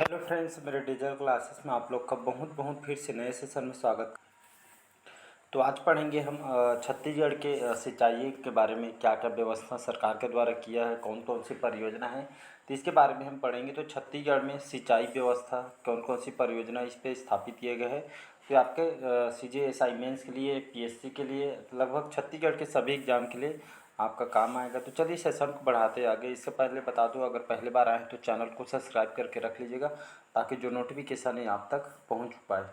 Hello friends, मेरे digital classes में आप लोग का बहुत बहुत फिर से नए सेशन में स्वागत। तो आज पढ़ेंगे हम छत्तीसगढ़ के सिंचाई के बारे में, क्या क्या व्यवस्था सरकार के द्वारा किया है, कौन कौन सी परियोजना है, तो इसके बारे में हम पढ़ेंगे। तो छत्तीसगढ़ में सिंचाई व्यवस्था कौन कौन सी परियोजना इस पे स्थापित किए गए हैं। तो आपके CGSI मेंस के लिए, PSC के लिए, लगभग छत्तीसगढ़ के सभी एग्जाम के लिए आपका काम आएगा। तो चलिए सेशन को बढ़ाते आगे। इससे पहले बता दूं, अगर पहली बार आए तो चैनल को सब्सक्राइब करके रख लीजिएगा ताकि जो नोटिफिकेशन है आप तक पहुंच पाए।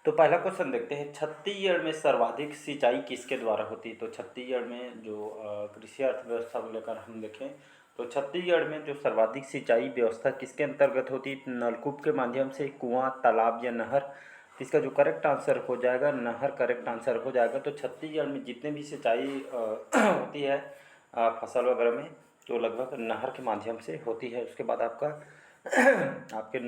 तो पहला क्वेश्चन देखते हैं, छत्तीसगढ़ में सर्वाधिक सिंचाई किसके द्वारा होती है। तो छत्तीसगढ़ में जो कृषि अर्थव्यवस्था को लेकर हम देखें तो छत्तीसगढ़ में जो सर्वाधिक सिंचाई व्यवस्था किसके अंतर्गत होती है। नलकूप के माध्यम से, कुआं, तालाब या नहर। इसका जो करेक्ट आंसर हो जाएगा नहर, करेक्ट आंसर हो जाएगा। तो छत्तीसगढ़ में जितने भी सिंचाई होती है फसल वगैरह में, तो लगभग नहर के माध्यम से होती है। उसके बाद आपका आपके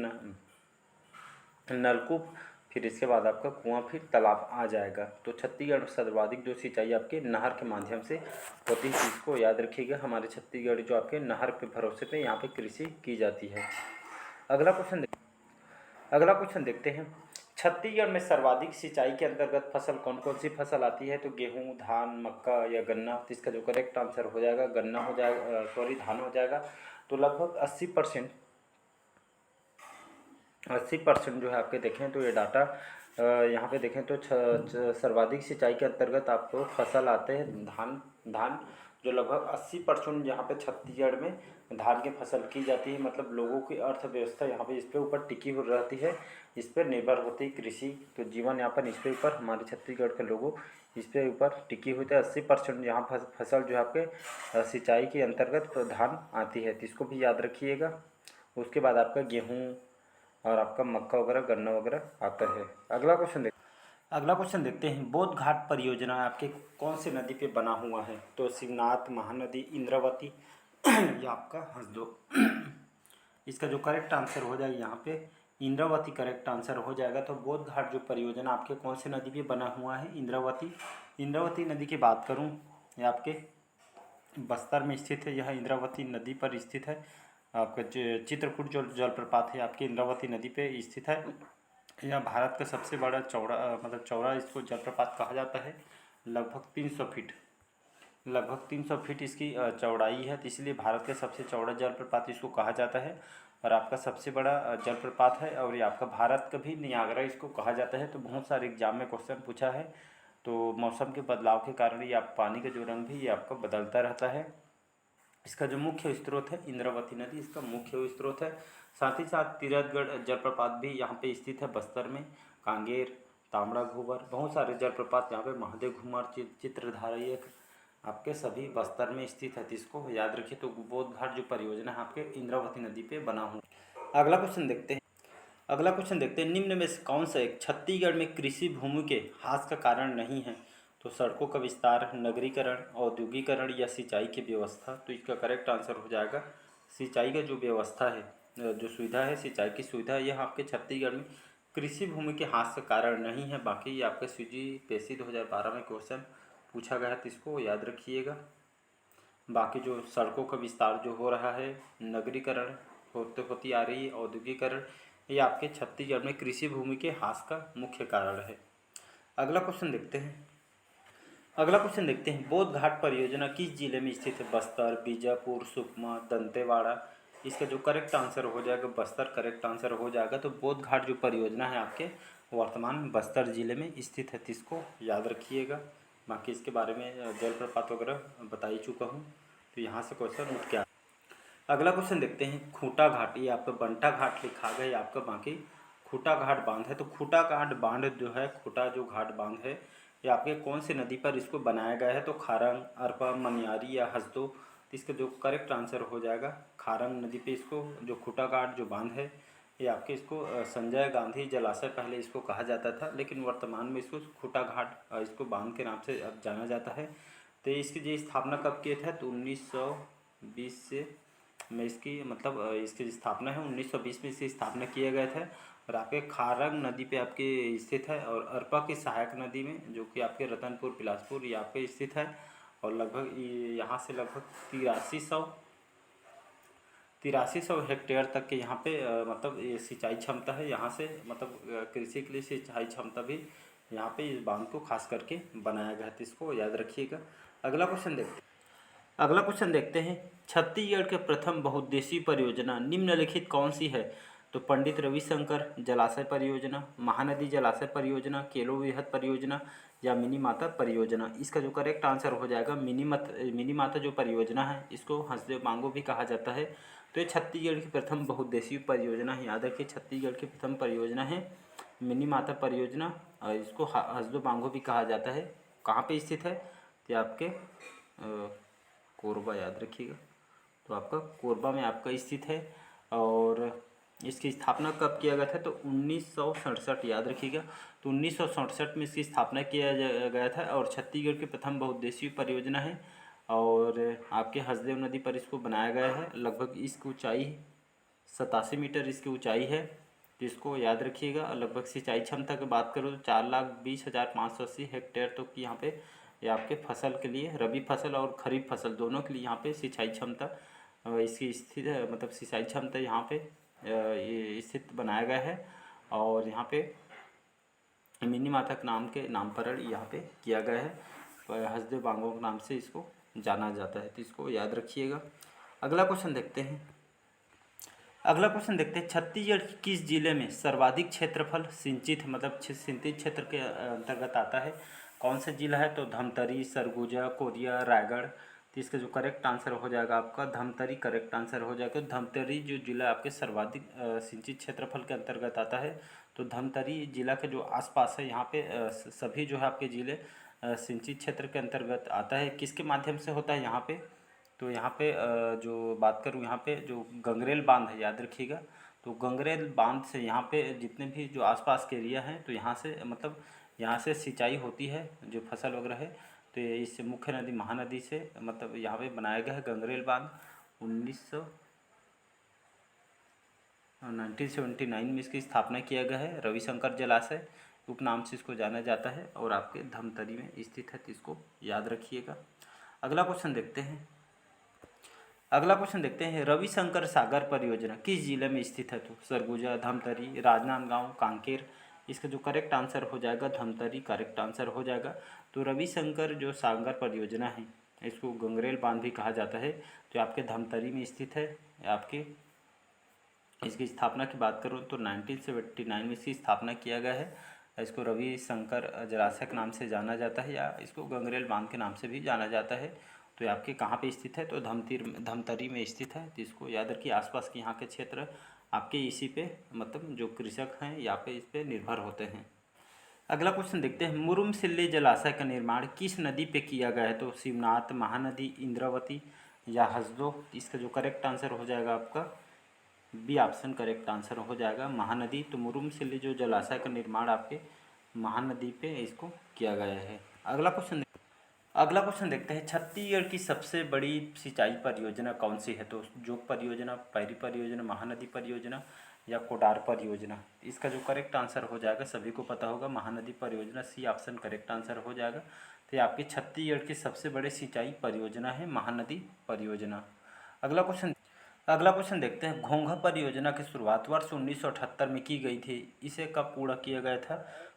नलकूप, फिर इसके बाद आपका कुआं, फिर तालाब आ जाएगा। तो छत्तीसगढ़ में सर्वाधिक जो सिंचाई आपके नहर के माध्यम से होती है, इसको याद रखिएगा। हमारे छत्तीसगढ़ जो आपके नहर पे भरोसे पे यहाँ पे कृषि की जाती है। अगला क्वेश्चन अगला क्वेश्चन देखते हैं, छत्तीसगढ़ में सर्वाधिक सिंचाई के अंतर्गत फसल कौन कौन सी फसल आती है। तो गेहूँ, धान, मक्का या गन्ना। तो इसका जो करेक्ट आंसर हो जाएगा गन्ना हो जाएगा, सॉरी धान हो जाएगा। तो लगभग 80% जो है आपके देखें तो ये डाटा यहाँ पे देखें तो सर्वाधिक सिंचाई के अंतर्गत आपको फसल आते हैं धान। धान जो लगभग 80% यहाँ पे छत्तीसगढ़ में धान की फसल की जाती है। मतलब लोगों की अर्थव्यवस्था यहाँ पे इस पे ऊपर टिकी हो रहती है, इस पर निर्भर होती है कृषि। तो जीवन यापन इस पे ऊपर हमारे छत्तीसगढ़ के लोगों इस पे ऊपर टिकी हुई है। 80% यहाँ फसल जो है आपके सिंचाई के अंतर्गत धान आती है, तो इसको भी याद रखिएगा। उसके बाद आपका गेहूँ और आपका मक्का वगैरह, गन्ना वगैरह आता है। अगला क्वेश्चन देखते हैं, बोध घाट परियोजना आपके कौन से नदी पे बना हुआ है। तो शिवनाथ, महानदी, इंद्रावती या आपका हसदो। इसका जो करेक्ट आंसर हो जाएगा यहाँ पे इंद्रावती करेक्ट आंसर हो जाएगा। तो बोध घाट जो परियोजना आपके कौन से नदी पे बना हुआ है, इंद्रावती। इंद्रावती नदी की बात करूँ, ये आपके बस्तर में स्थित है। यह इंद्रावती नदी पर स्थित है। आपका चित्रकूट जो जलप्रपात है आपकी इंद्रावती नदी पे स्थित है। यह भारत का सबसे बड़ा चौड़ा मतलब चौड़ा इसको जलप्रपात कहा जाता है। लगभग 300 फीट, लगभग 300 फीट इसकी चौड़ाई है, तो इसलिए भारत का सबसे चौड़ा जलप्रपात इसको कहा जाता है। और आपका सबसे बड़ा जलप्रपात है, और ये आपका भारत का भी नियाग्रा इसको कहा जाता है। तो बहुत सारे एग्जाम में क्वेश्चन पूछा है। तो मौसम के बदलाव के कारण ये आप पानी का जो रंग भी ये आपका बदलता रहता है। इसका जो मुख्य स्रोत है इंद्रावती नदी, इसका मुख्य स्रोत है। साथ ही साथ तीरथगढ़ जलप्रपात भी यहाँ पे स्थित है बस्तर में। कांगेर, तांबड़ा घूबर, बहुत सारे जलप्रपात यहाँ पे, महादेव घूमर, चित्रधारा, ये आपके सभी बस्तर में स्थित है। तो इसको याद रखिए। तो बोध घाट जो परियोजना है आपके इंद्रावती नदी पे बना हुआ। अगला क्वेश्चन देखते हैं, निम्न में से कौन सा एक छत्तीसगढ़ में कृषि भूमि के ह्रास का कारण नहीं है। तो सड़कों का विस्तार, नगरीकरण, औद्योगिकरण या सिंचाई की व्यवस्था। तो इसका करेक्ट आंसर हो जाएगा सिंचाई का जो व्यवस्था है, जो सुविधा है, सिंचाई की सुविधा, यह आपके छत्तीसगढ़ में कृषि भूमि के ह्रास का कारण नहीं है। बाकी ये आपके CGPSC 2012 में क्वेश्चन पूछा गया है, तो इसको याद रखिएगा। बाकी जो सड़कों का विस्तार जो हो रहा है, नगरीकरण होती आ रही है, औद्योगिकरण, ये आपके छत्तीसगढ़ में कृषि भूमि के ह्रास का मुख्य कारण है। अगला क्वेश्चन देखते हैं, बोध घाट परियोजना किस जिले में स्थित है। बस्तर, बीजापुर, सुकमा, दंतेवाड़ा। इसका जो करेक्ट आंसर हो जाएगा बस्तर करेक्ट आंसर हो जाएगा। तो बोध घाट जो परियोजना है आपके वर्तमान बस्तर जिले में स्थित है, तो इसको याद रखिएगा। बाकी इसके बारे में जलप्रपात वगैरह बता ही चुका हूँ, तो यहाँ से क्वेश्चन उठ के आ। अगला क्वेश्चन देखते हैं, खूंटा घाट, ये आपका बंटा घाट लिखा गया है आपका, बाकी खूंटा घाट बांध है। तो खूंटा घाट बांध जो है, खूंटा जो घाट बांध है, ये आपके कौन सी नदी पर इसको बनाया गया है। तो खारंग, अरपा, मनियारी या हसदो। तो इसका जो करेक्ट आंसर हो जाएगा खारंग नदी पे इसको जो खूंटा घाट जो बांध है, ये आपके इसको संजय गांधी जलाशय पहले इसको कहा जाता था, लेकिन वर्तमान में इसको खूंटा घाट इसको बांध के नाम से अब जाना जाता है। तो इसकी जो स्थापना कब किया था, तो 1920 से में इसकी मतलब इसकी स्थापना है 1920 में इसकी स्थापना किया गया था। और आपके खारंग नदी पे आपके स्थित है, और अरपा की सहायक नदी में जो कि आपके रतनपुर, बिलासपुर यहाँ पे स्थित है। और लगभग यहाँ से लगभग 8300 हेक्टेयर तक के यहाँ पे मतलब ये सिंचाई क्षमता है। यहाँ से मतलब कृषि के लिए सिंचाई क्षमता भी यहाँ पे इस बांध को खास करके बनाया गया है, तो इसको याद रखिएगा। अगला क्वेश्चन देखते हैं, छत्तीसगढ़ के प्रथम बहुउद्देशीय परियोजना निम्नलिखित कौन सी है? तो पंडित रविशंकर जलाशय परियोजना, महानदी जलाशय परियोजना, केलो वृहद परियोजना या मिनी माता परियोजना। इसका जो करेक्ट आंसर हो जाएगा मिनी माता जो परियोजना है, इसको हंसदेव मांगो भी कहा जाता है। तो ये छत्तीसगढ़ की प्रथम बहुउद्देशीय परियोजना है। याद रखिए, छत्तीसगढ़ की प्रथम परियोजना है मिनी माता परियोजना, और इसको हंसदेव मांगो भी कहा जाता है। कहाँ पे स्थित है? तो आपके कोरबा, याद रखिएगा। तो आपका कोरबा में आपका स्थित है। और इसकी स्थापना कब किया गया था? तो 1967, याद रखिएगा। तो 1967 में इसकी स्थापना किया गया था और छत्तीसगढ़ की प्रथम बहुउद्देशीय परियोजना है। और आपके हसदेव नदी पर इसको बनाया गया है। लगभग इसकी ऊंचाई 87 मीटर इसकी ऊंचाई है। तो इसको याद रखिएगा। लगभग सिंचाई क्षमता की बात करूँ तो 4,20,580 हेक्टेयर तो यहाँ पे ये आपके फसल के लिए, रबी फसल और खरीफ फसल दोनों के लिए यहाँ पे सिंचाई क्षमता इसकी स्थित है, मतलब सिंचाई क्षमता यहाँ पे ये स्थित बनाया गया है। और यहाँ पे मिनी माता के नामकरण यहाँ पे किया गया है। हसदेव बांगो के नाम से इसको जाना जाता है, तो इसको याद रखिएगा। अगला क्वेश्चन देखते हैं। छत्तीसगढ़ के किस जिले में सर्वाधिक क्षेत्रफल सिंचित है, मतलब सिंचित क्षेत्र के अंतर्गत आता है? कौन सा जिला है? तो धमतरी, सरगुजा, कोरिया, रायगढ़। तो इसका जो करेक्ट आंसर हो जाएगा आपका धमतरी करेक्ट आंसर हो जाएगा। धमतरी जो जिला आपके सर्वाधिक सिंचित क्षेत्रफल के अंतर्गत आता है। तो धमतरी जिला के जो आसपास है यहाँ पे सभी जो है आपके जिले सिंचित क्षेत्र के अंतर्गत आता है। किसके माध्यम से होता है यहाँ पे? तो यहाँ पे जो बात करूँ, यहाँ पे जो गंगरेल बांध है, याद रखिएगा। तो गंगरेल बांध से यहाँ पे जितने भी जो आसपास के एरिया हैं, तो यहाँ से मतलब यहाँ से सिंचाई होती है जो फसल वगैरह है। तो ये इस मुख्य नदी महानदी से मतलब यहाँ पे बनाया गया है गंगरेल बांध। 1979 में इसकी स्थापना किया गया है। रविशंकर जलाशय उपनाम से इसको जाना जाता है और आपके धमतरी में स्थित है, तो इसको याद रखिएगा। अगला क्वेश्चन देखते हैं, रविशंकर सागर परियोजना किस जिले में स्थित है? तो सरगुजा, धमतरी, राजनांदगांव, कांकेर। इसका जो करेक्ट आंसर हो जाएगा धमतरी करेक्ट आंसर हो जाएगा। तो रविशंकर जो सागर परियोजना है, इसको गंगरेल बांध भी कहा जाता है, तो आपके धमतरी में स्थित है। आपके इसकी स्थापना की बात करूँ तो 1979 में इसकी स्थापना किया गया है। इसको रविशंकर जलाशय के नाम से जाना जाता है, या इसको गंगरेल बांध के नाम से भी जाना जाता है। तो ये आपके कहाँ पे स्थित है? तो धमतरी में स्थित है। तो इसको याद रखिए। आसपास के यहाँ के क्षेत्र आपके इसी पे मतलब जो कृषक हैं यहाँ पे इस पे निर्भर होते हैं। अगला क्वेश्चन देखते हैं, मुरुमसिल्ली जलाशय का निर्माण किस नदी पे किया गया है? तो शिवनाथ, महानदी, इंद्रावती या हसदो। इसका जो करेक्ट आंसर हो जाएगा आपका बी ऑप्शन करेक्ट आंसर हो जाएगा, महानदी। तो मुरुमसिल्ली जो जलाशय का निर्माण आपके महानदी पे इसको किया गया है। अगला क्वेश्चन देखते हैं, छत्तीसगढ़ की सबसे बड़ी सिंचाई परियोजना कौन सी है? तो जोग परियोजना, पैरी परियोजना, महानदी परियोजना या कोडार परियोजना। इसका जो करेक्ट आंसर हो जाएगा, सभी को पता होगा, महानदी परियोजना। सी ऑप्शन करेक्ट आंसर हो जाएगा। तो ये आपकी छत्तीसगढ़ की सबसे बड़ी सिंचाई परियोजना है महानदी परियोजना। अगला क्वेश्चन देखते हैं, घोंघा परियोजना की शुरुआत वर्ष 1978 में की गई थी। इसे कब पूरा किया गया था?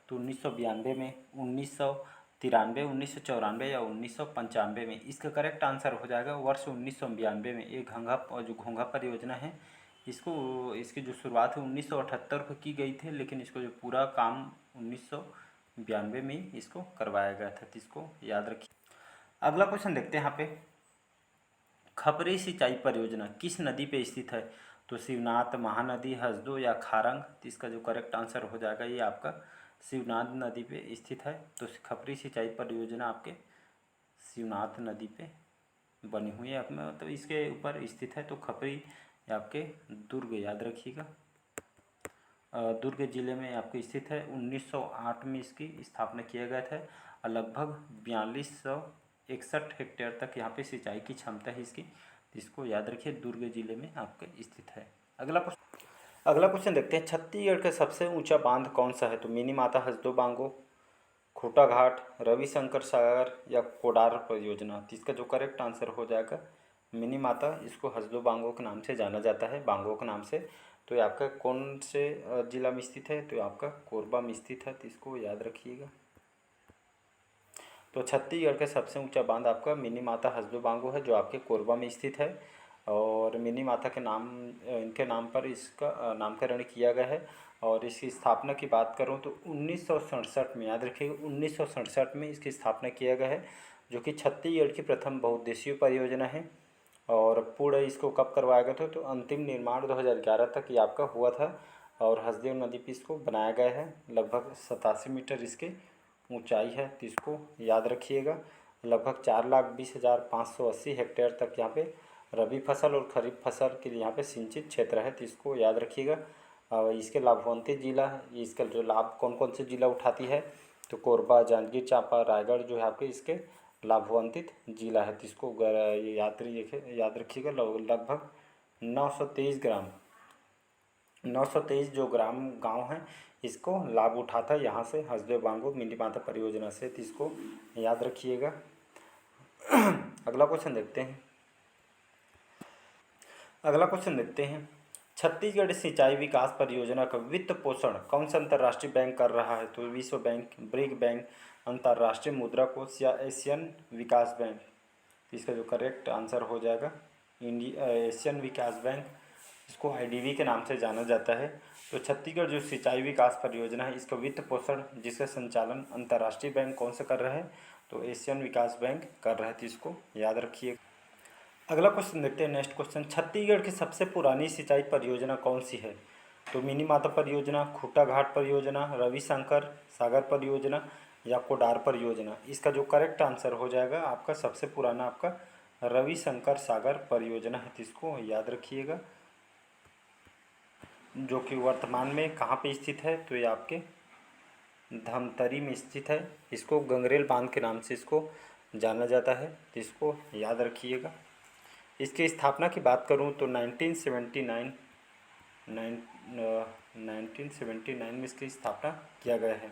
तो 1992 में, 1993, 1994 या 1995 में। इसका करेक्ट आंसर हो जाएगा वर्ष 1992 में। ये जो घोंघा परियोजना है, इसकी जो शुरुआत है 1978 को की गई थी, लेकिन इसको जो पूरा काम 1992 में इसको करवाया गया था, तो इसको याद रखिए। अगला क्वेश्चन देखते हैं यहाँ पे, खपरी सिंचाई परियोजना किस नदी पे स्थित है? तो शिवनाथ, महानदी, हसदो या खारंग। तो इसका जो करेक्ट आंसर हो जाएगा ये आपका शिवनाथ नदी पे स्थित है। तो खपरी सिंचाई परियोजना आपके शिवनाथ नदी पे बनी हुई है, मतलब इसके ऊपर स्थित है। तो खपरी आपके दुर्ग, याद रखिएगा, दुर्ग जिले में आपके स्थित है। 1908 में इसकी स्थापना किया गया था और लगभग 4261 हेक्टेयर तक यहाँ पे सिंचाई की क्षमता है इसकी। इसको याद रखिए, दुर्ग जिले में आपके स्थित है। अगला क्वेश्चन देखते हैं, छत्तीसगढ़ का सबसे ऊंचा बांध कौन सा है? तो मिनी माता हसदो बांगो, खूटा घाट, रविशंकर सागर या कोडार परियोजना। तो इसका जो करेक्ट आंसर हो जाएगा मिनी माता, इसको हसदो बांगो के नाम से जाना जाता है, बांगो के नाम से। तो ये आपका कौन से जिला में स्थित है? तो ये आपका कोरबा में स्थित है, तो इसको याद रखिएगा। तो छत्तीसगढ़ का सबसे ऊंचा बांध आपका मिनी माता हसदो बांगो है, जो आपके कोरबा में स्थित है। और मिनी माता के नाम, इनके नाम पर इसका नामकरण किया गया है। और इसकी स्थापना की बात करूं तो 1967 में, याद रखिएगा 1967 में इसकी स्थापना किया गया है, जो कि छत्तीसगढ़ की प्रथम बहुउद्देशीय परियोजना है। और पूर्ण इसको कब करवाया गया था? तो अंतिम निर्माण 2011 तक ये आपका हुआ था। और हसदेव नदी पे इसको बनाया गया है। लगभग 87 मीटर इसके ऊंचाई है, तो इसको याद रखिएगा। लगभग 4,20,580 हेक्टेयर तक यहाँ पे रबी फसल और खरीफ फसल के लिए यहाँ पे सिंचित क्षेत्र है, तो इसको याद रखिएगा। और इसके लाभान्वित जिला, इसका जो लाभ कौन कौन से जिला उठाती है? तो कोरबा, जांजगीर चांपा, रायगढ़ जो है आपके इसके लाभान्वित जिला है, तो इसको ये याद रखिएगा। लगभग 923 ग्राम 923 जो ग्राम गांव हैं, इसको लाभ उठाता है यहाँ से हसदेव बांगो मिनी माता परियोजना से, तो इसको याद रखिएगा। अगला क्वेश्चन देखते हैं। छत्तीसगढ़ सिंचाई विकास परियोजना का वित्त पोषण कौन सा अंतर्राष्ट्रीय बैंक कर रहा है? तो विश्व बैंक, ब्रिक बैंक, अंतर्राष्ट्रीय मुद्रा कोष या एशियन विकास बैंक। इसका जो करेक्ट आंसर हो जाएगा एशियन विकास बैंक, इसको आईडीबी के नाम से जाना जाता है। तो छत्तीसगढ़ जो सिंचाई विकास परियोजना है, इसका वित्त पोषण, जिसका संचालन अंतर्राष्ट्रीय बैंक कौन सा कर रहा है? तो एशियन विकास बैंक कर रहा है, तो इसको याद रखिए। अगला क्वेश्चन देखते हैं, नेक्स्ट क्वेश्चन। छत्तीसगढ़ की सबसे पुरानी सिंचाई परियोजना कौन सी है? तो मिनी माता परियोजना, खूटा घाट परियोजना, रविशंकर सागर परियोजना या कोडार परियोजना। इसका जो करेक्ट आंसर हो जाएगा आपका सबसे पुराना आपका रविशंकर सागर परियोजना है, तो इसको याद रखिएगा। जो कि वर्तमान में कहाँ पे स्थित है? तो ये आपके धमतरी में स्थित है। इसको गंगरेल बांध के नाम से इसको जाना जाता है, तो इसको याद रखिएगा। इसकी स्थापना की बात करूं तो 1979 में इसकी स्थापना किया गया है।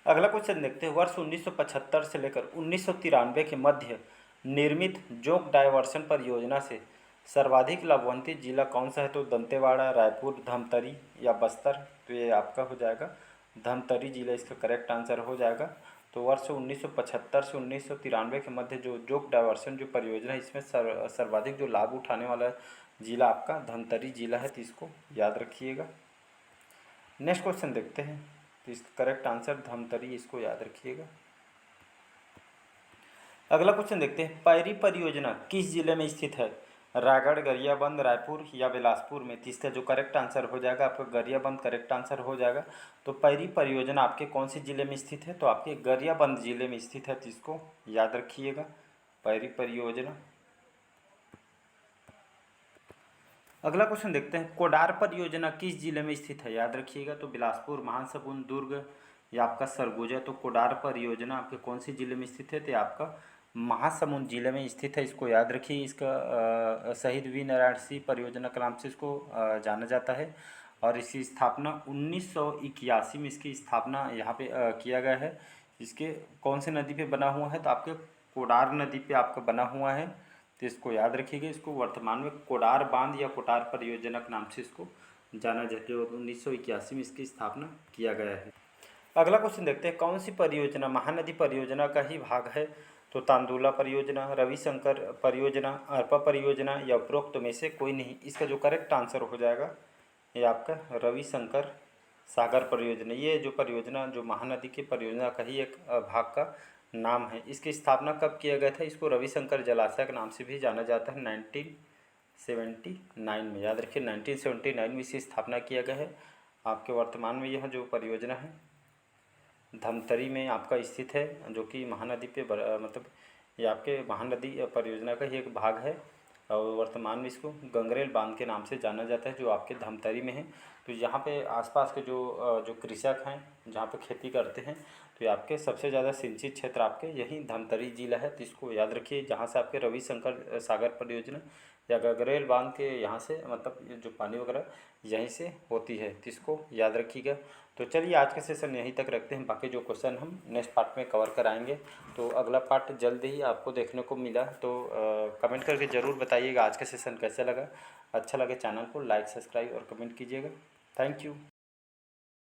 अगला क्वेश्चन देखते हैं। वर्ष 1975 से लेकर 1993 के मध्य निर्मित जोक डायवर्सन परियोजना से सर्वाधिक लाभान्वित जिला कौन सा है? तो दंतेवाड़ा, रायपुर, धमतरी या बस्तर। तो ये आपका हो जाएगा धमतरी जिला, इसका करेक्ट आंसर हो जाएगा। तो वर्ष 1975 से 1993 के मध्य जो जोक डायवर्सन जो परियोजना है, इसमें सर्वाधिक जो लाभ उठाने वाला जिला आपका धमतरी जिला है, तो इसको याद रखिएगा। नेक्स्ट क्वेश्चन देखते हैं। तो इसका करेक्ट आंसर धमतरी, इसको याद रखिएगा। अगला क्वेश्चन देखते हैं। पैरी परियोजना किस जिले में स्थित है? रायगढ़, गरियाबंद, रायपुर या बिलासपुर में। तो इसका जो करेक्ट आंसर हो जाएगा आपका गरियाबंद करेक्ट आंसर हो जाएगा। तो पैरी परियोजना आपके कौन से जिले में स्थित है? तो आपके गरियाबंद जिले में स्थित है, तो इसको याद रखिएगा पैरी परियोजना। अगला क्वेश्चन देखते हैं। कोडार परियोजना किस जिले में स्थित है? याद रखिएगा। तो बिलासपुर, महासमुंद, दुर्ग या आपका सरगुजा। तो कोडार परियोजना आपके कौन से जिले में स्थित है? तो आपका महासमुंद जिले में स्थित है, इसको याद रखिए। इसका शहीद वीर नारायण सिंह परियोजना के नाम से इसको जाना जाता है। और इसकी स्थापना 1981 में इसकी स्थापना यहाँ पे किया गया है। इसके कौन से नदी पे बना हुआ है? तो आपके कोडार नदी पे आपका बना हुआ है, तो इसको याद रखिएगा। इसको वर्तमान में कोडार बांध या कोडार परियोजना के नाम से इसको जाना जाता है। 1981 में इसकी स्थापना किया गया है। अगला क्वेश्चन देखते हैं। कौन सी परियोजना महानदी परियोजना का ही भाग है? तो तांदुला परियोजना, रविशंकर परियोजना, अर्पा परियोजना या उपरोक्त में से कोई नहीं। इसका जो करेक्ट आंसर हो जाएगा ये आपका रविशंकर सागर परियोजना। ये जो परियोजना जो महानदी की परियोजना का ही एक भाग का नाम है। इसकी स्थापना कब किया गया था? इसको रविशंकर जलाशय के नाम से भी जाना जाता है। 1979 में, याद रखिए 1979 में इसकी स्थापना किया गया है। आपके वर्तमान में यह जो परियोजना है धमतरी में आपका स्थित है, जो कि महानदी पे मतलब ये आपके महानदी परियोजना का ही एक भाग है। और वर्तमान में इसको गंगरेल बांध के नाम से जाना जाता है, जो आपके धमतरी में है। तो यहाँ पे आसपास के जो कृषक हैं, जहाँ पे खेती करते हैं, तो ये आपके सबसे ज़्यादा सिंचित क्षेत्र आपके यही धमतरी जिला है, तो इसको याद रखिए। जहाँ से आपके रविशंकर सागर परियोजना या गगरेल बांध के यहाँ से मतलब ये जो पानी वगैरह यहीं से होती है, तो इसको याद रखिएगा। तो चलिए आज का सेशन यहीं तक रखते हैं, बाकी जो क्वेश्चन हम नेक्स्ट पार्ट में कवर कराएंगे। तो अगला पार्ट जल्द ही आपको देखने को मिला, तो कमेंट करके ज़रूर बताइएगा आज का सेशन कैसा लगा। अच्छा लगे चैनल को लाइक सब्सक्राइब और कमेंट कीजिएगा। Thank you.